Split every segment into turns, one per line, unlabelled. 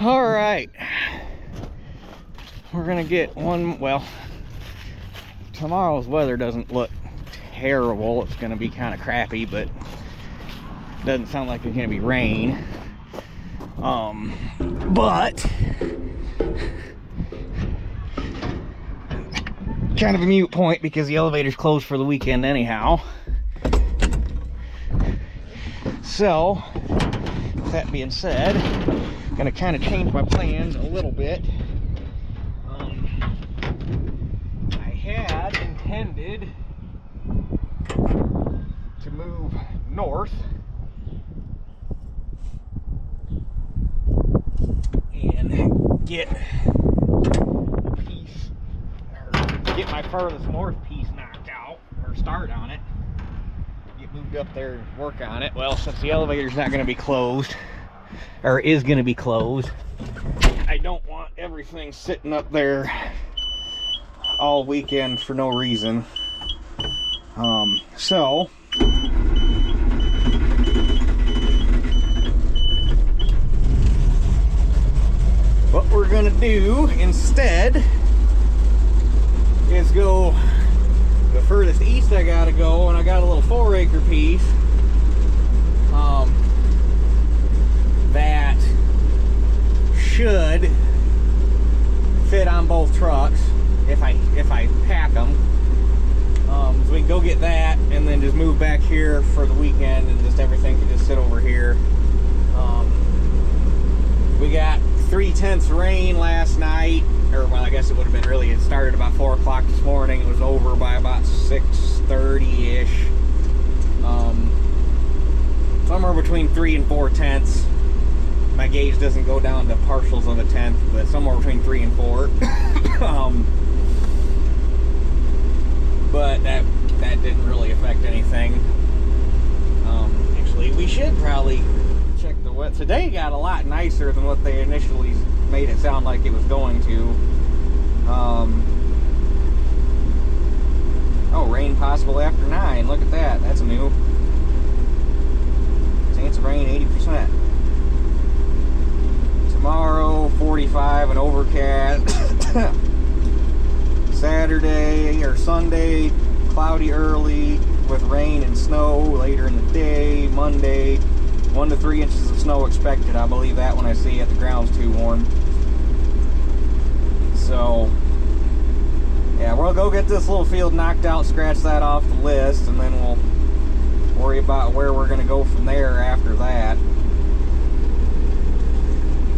All right, we're gonna get one. Well, tomorrow's weather doesn't look terrible. It's gonna be kind of crappy, but doesn't sound like there's gonna be rain. But kind of a moot point because the elevator's closed for the weekend anyhow. So, with that being said, I'm gonna kind of change my plans a little bit. I had intended to move north and get a piece, or get my furthest north piece knocked out, or start on it. Get moved up there and work on it. Well, since the elevator's not going to be closed, or is going to be closed, I don't want everything sitting up there all weekend for no reason. So what we're gonna do instead is go the furthest east I gotta go, and I got a little 4-acre piece that should fit on both trucks if I pack them. So we can go get that and then just move back here for the weekend, and just everything can just sit over here. We got 3/10 rain last night, or well, I guess it would have been really, it started about 4 o'clock this morning. It was over by about 6:30-ish. Somewhere between 3 and 4/10. My gauge doesn't go down to partials of a tenth, but somewhere between 3 and 4. But that didn't really affect anything. Actually, we should probably check the weather. Today got a lot nicer than what they initially made it sound like it was going to. Oh, rain possible after 9. Look at that. That's new. Chance of rain 80%. Tomorrow 45 and overcast. Saturday or Sunday cloudy early with rain and snow later in the day. Monday 1 to 3 inches of snow expected. I believe that when I see it. The ground's too warm. So yeah, we'll go get this little field knocked out, scratch that off the list, and then we'll worry about where we're going to go from there after that.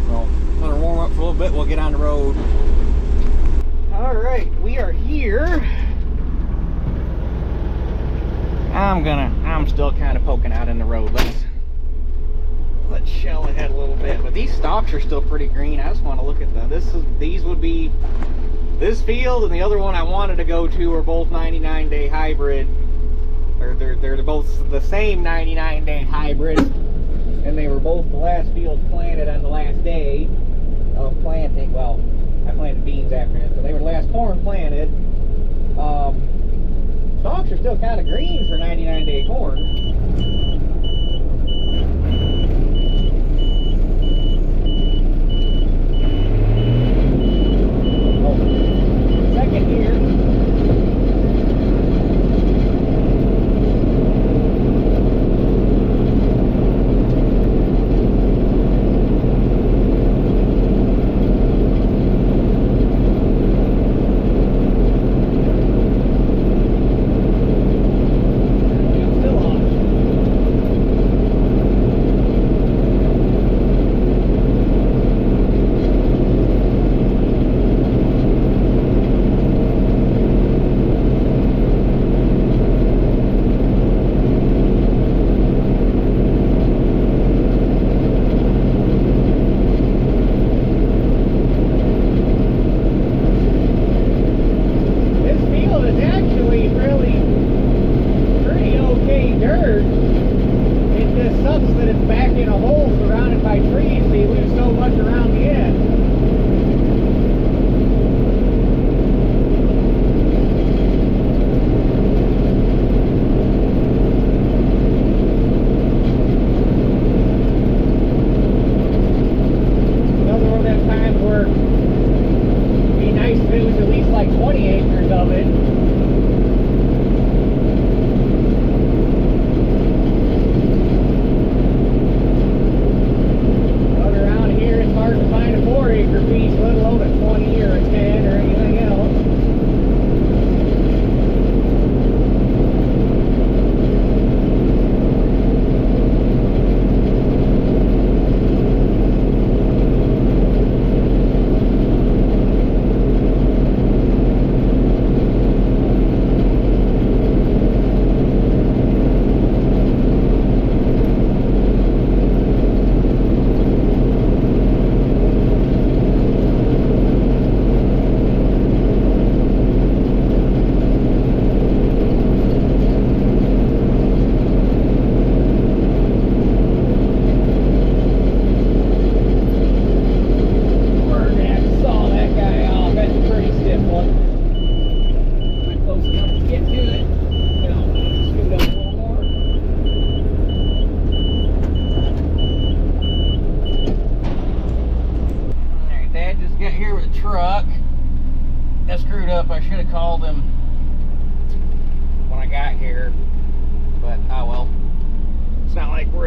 So let her warm up for a little bit, we'll get on the road. Alright, we are here. I'm still kind of poking out in the road. Let's shell ahead a little bit, but these stalks are still pretty green. I just want to look at them. These would be, this field and the other one I wanted to go to are both 99-day hybrid, or they're both the same 99-day hybrid, and they were both the last fields planted on the last day of planting. Well, I planted beans after this, but they were the last corn planted. Stalks are still kind of green for 99-day corn. Still on.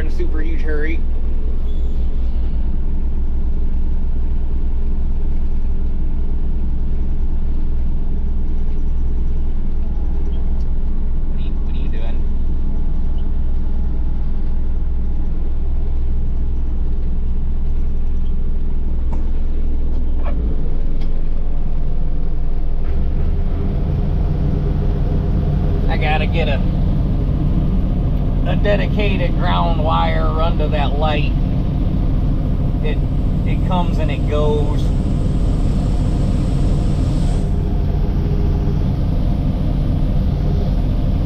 in a super huge hurry. What are you doing? I gotta get a dedicated ground wire run to that light. It comes and it goes.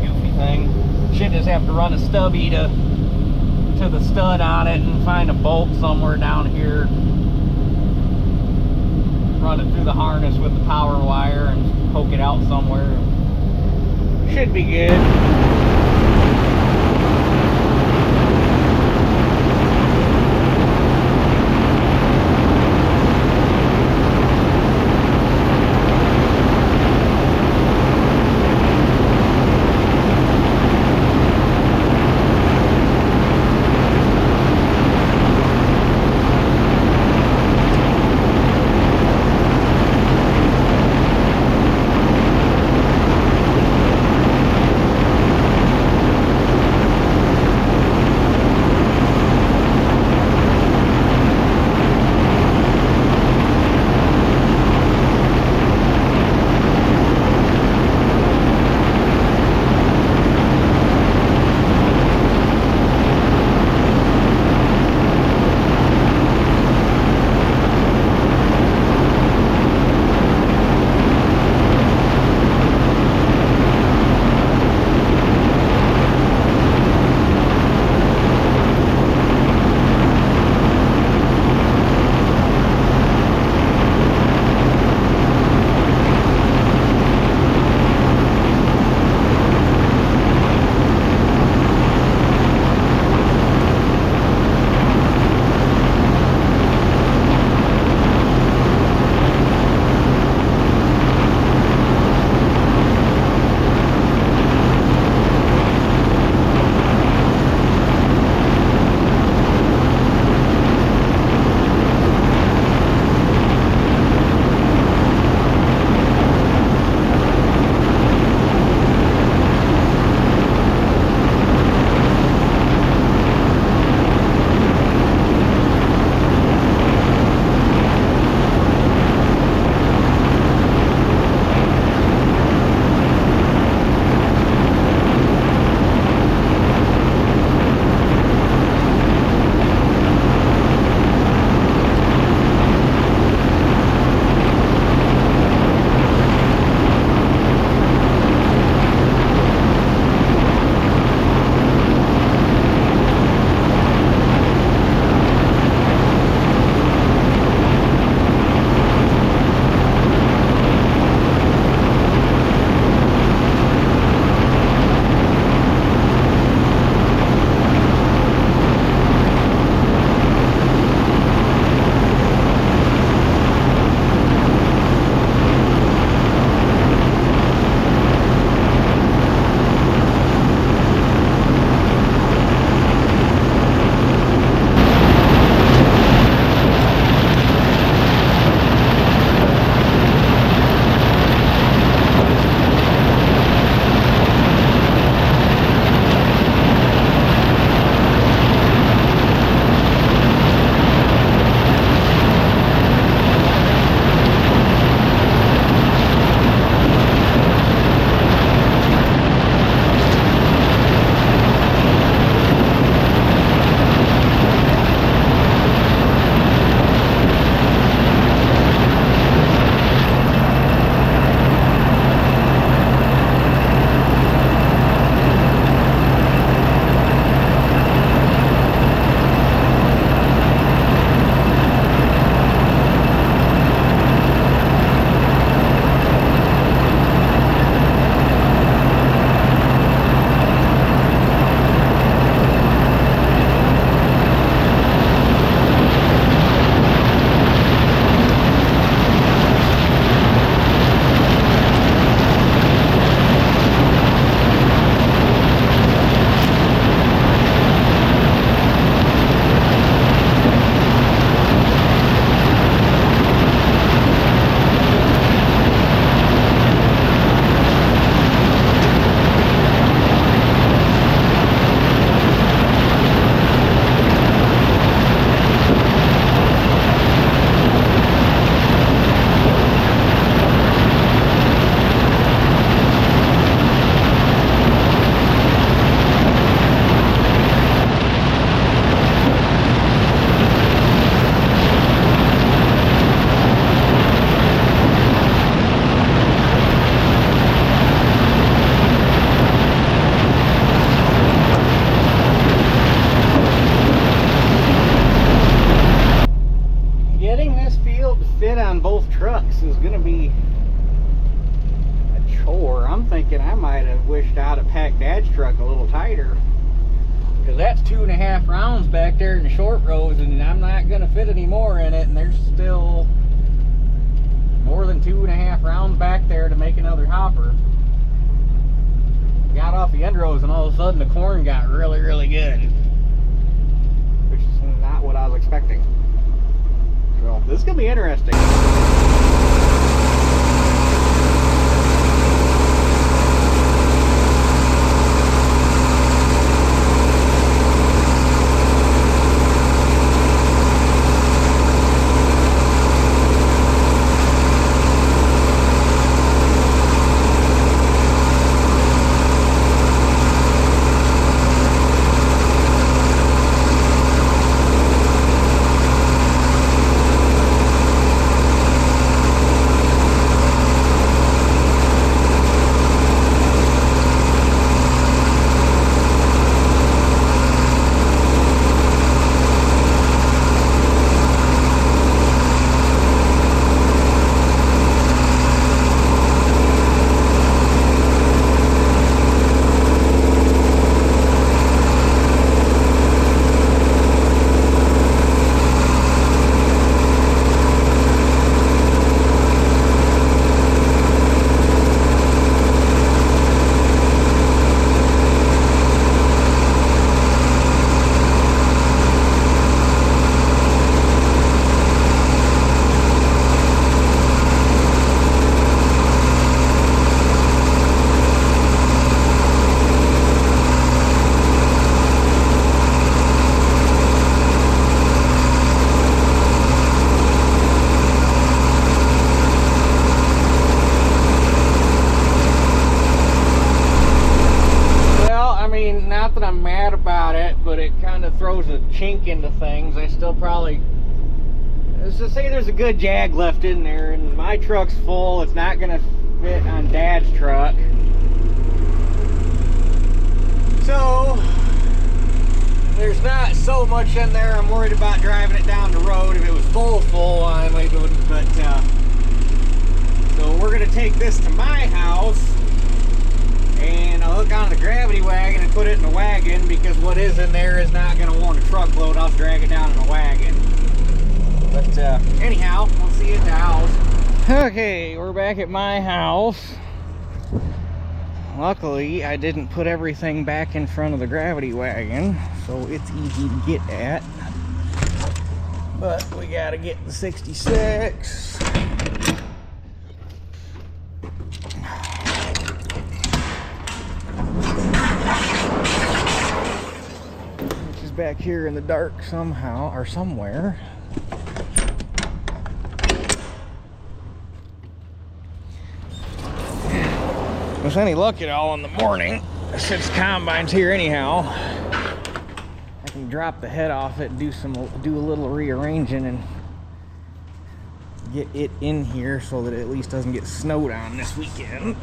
Goofy thing. Should just have to run a stubby to the stud on it and find a bolt somewhere down here. Run it through the harness with the power wire and poke it out somewhere. Should be good. this is gonna be a chore. I'm thinking I might have wished I'd have packed Dad's truck a little tighter, because that's 2.5 rounds back there in the short rows, and I'm not gonna fit any more in it, and there's still more than 2.5 rounds back there to make another hopper. Got off the end rows and all of a sudden the corn got really, really good, which is not what I was expecting. So this is gonna be interesting. Not that I'm mad about it, but it kind of throws a chink into things. I still probably, let's just say there's a good Jag left in there, and my truck's full. It's not gonna fit on Dad's truck, so there's not so much in there. I'm worried about driving it down the road. If it was full, I might do it, but so we're gonna take this to my house, and I'll hook on the gravity wagon and put it in the wagon, because what is in there is not going to warrant a truckload. I'll drag it down in the wagon. But anyhow, we'll see you at the house. Okay, we're back at my house. Luckily, I didn't put everything back in front of the gravity wagon, so it's easy to get at. But we got to get the 66. Back here in the dark somehow or somewhere. With any luck at all in the morning, since combine's here anyhow, I can drop the head off it, do a little rearranging, and get it in here so that it at least doesn't get snowed on this weekend.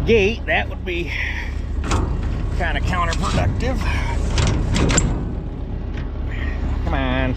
Gate, that would be kind of counterproductive. Come on.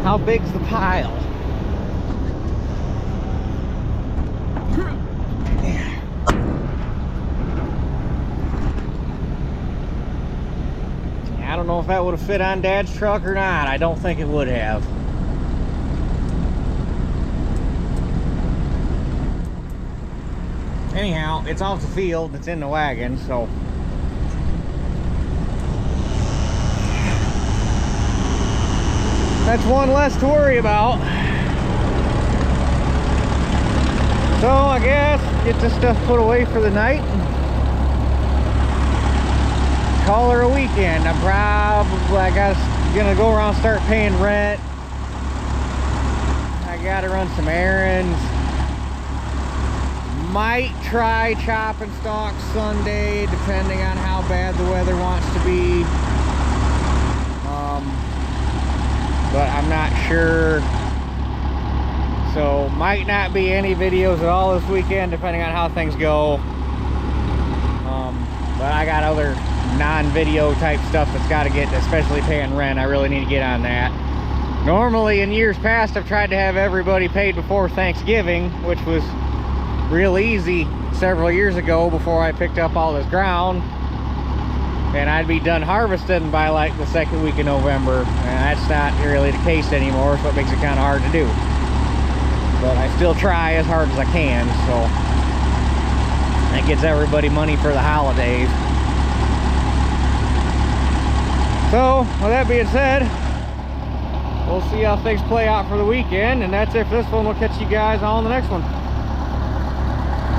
How big's the pile? I don't know if that would have fit on Dad's truck or not. I don't think it would have. Anyhow, it's off the field, it's in the wagon, so that's one less to worry about. So I guess get this stuff put away for the night. Call her a weekend. I'm probably, I guess, gonna go around and start paying rent. I gotta run some errands. Might try chopping stock Sunday, depending on how bad the weather wants to be. But I'm not sure. So might not be any videos at all this weekend, depending on how things go. But I got other non-video type stuff that's got to get, especially paying rent. I really need to get on that. Normally in years past I've tried to have everybody paid before Thanksgiving, which was real easy several years ago before I picked up all this ground, and I'd be done harvesting by like the second week of November, and that's not really the case anymore, so it makes it kind of hard to do. But I still try as hard as I can, so that gets everybody money for the holidays. So with that being said, we'll see how things play out for the weekend, and that's it for this one. We'll catch you guys on the next one.